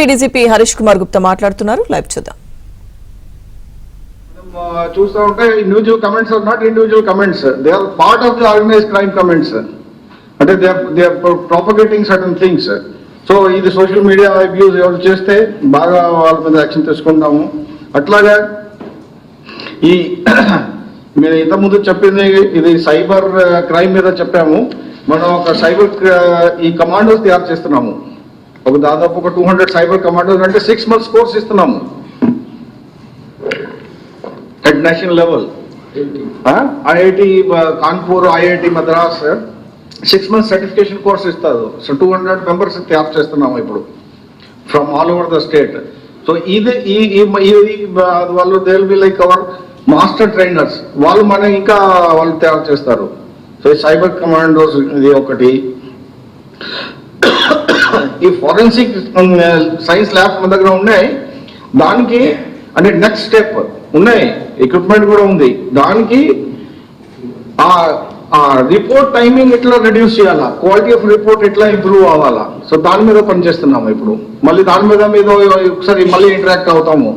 AP DGP Harish Kumar Gupta మాట్లాడుతున్నారు. Live చూద్దాం. చూస్తూ ఉంటే individual comments are not individual comments, they are part of the organised crime comments. అంటే they are propagating certain things. So ఇది social media abuse ఎవరు చేస్తే బాగా వాళ్ళ మీద యాక్షన్ తీసుకుంటాము. అట్లాగే ఈ మేము ఇంతకుముందు చెప్పింది ఇది సైబర్ క్రైమ్ మీద చెప్పాము. మనం ఒక సైబర్ ఈ కమాండోస్ తయారు చేస్తున్నాము. ఒక దాదాపు ఒక 200 సైబర్ కమాండోస్ అంటే 6 months కోర్స్ ఇస్తున్నాము at national level. IIT Kanpur, IIT Madras 6 months certification course ఇస్తారు. సో 200 members తయారు చేస్తున్నాము ఇప్పుడు from all over the state. So ఇది వాళ్ళు they will be like our master trainers. వాళ్ళు మన ఇంకా వాళ్ళు తయారు చేస్తారు. సో సైబర్ కమాండోస్ ఇది ఒకటి. ఈ ఫోరెన్సిక్ సైన్స్ ల్యాబ్స్ మన దగ్గర ఉన్నాయి. దానికి అంటే నెక్స్ట్ స్టెప్ ఉన్నాయి, ఎక్విప్మెంట్ కూడా ఉంది. దానికి ఆ రిపోర్ట్ టైమింగ్ ఎట్లా రెడ్యూస్ చేయాలా, క్వాలిటీ ఆఫ్ రిపోర్ట్ ఎట్లా ఇంప్రూవ్ అవ్వాలా, సో దాని మీద పనిచేస్తున్నాము ఇప్పుడు. మళ్ళీ దాని మీద ఒకసారి మళ్ళీ ఇంటరాక్ట్ అవుతాము.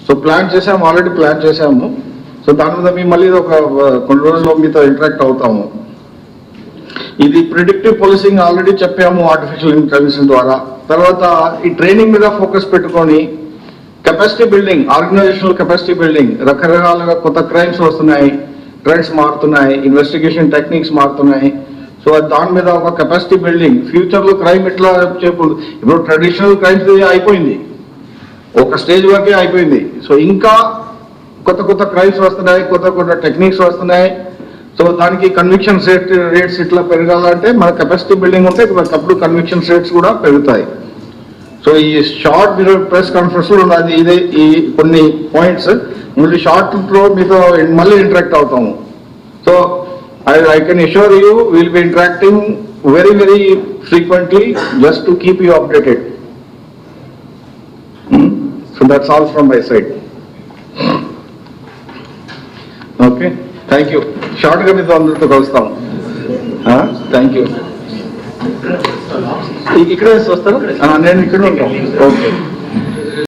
సో ప్లాన్ చేసాము, ఆల్రెడీ ప్లాన్ చేసాము. సో దాని మీద మేము మళ్ళీ ఒక కొన్ని రోజుల్లో మీతో ఇంటరాక్ట్ అవుతాము. ఇది ప్రిడిక్టివ్ పోలీసింగ్ ఆల్రెడీ చెప్పాము ఆర్టిఫిషియల్ ఇంటెలిజెన్స్ ద్వారా. తర్వాత ఈ ట్రైనింగ్ మీద ఫోకస్ పెట్టుకొని capacity building, organisational capacity building. రకరకాలుగా కొత్త క్రైమ్స్ వస్తున్నాయి, ట్రెండ్స్ మారుతున్నాయి, ఇన్వెస్టిగేషన్ టెక్నిక్స్ మారుతున్నాయి. సో దాని మీద ఒక కెపాసిటీ బిల్డింగ్. ఫ్యూచర్లో క్రైమ్ ఎట్లా ఇప్పుడు ట్రెడిషనల్ క్రైమ్స్ అయిపోయింది, ఒక స్టేజ్ వరకే అయిపోయింది. సో ఇంకా కొత్త కొత్త క్రైమ్స్ వస్తున్నాయి, కొత్త కొత్త టెక్నిక్స్ వస్తున్నాయి. సో దానికి కన్విక్షన్ రేట్స్ ఇట్లా పెరగాలంటే మన కెపాసిటీ బిల్డింగ్ ఉంటే అప్పుడు కన్విక్షన్ రేట్స్ కూడా పెరుగుతాయి. సో ఈ షార్ట్ మీరు ప్రెస్ కాన్ఫరెన్స్ లో ఉన్నది ఇదే ఈ కొన్ని పాయింట్స్. మళ్ళీ షార్ట్లో మీతో మళ్ళీ ఇంటరాక్ట్ అవుతాము. So I can assure you will be interacting very very frequently just to keep you updated. So that's all from my side. Okay, thank you. షార్ట్గా మీతో అందరితో కలుస్తాము. Thank you. ఇక్కడే వస్తారు, నేను ఇక్కడ ఉంటాను. ఓకే.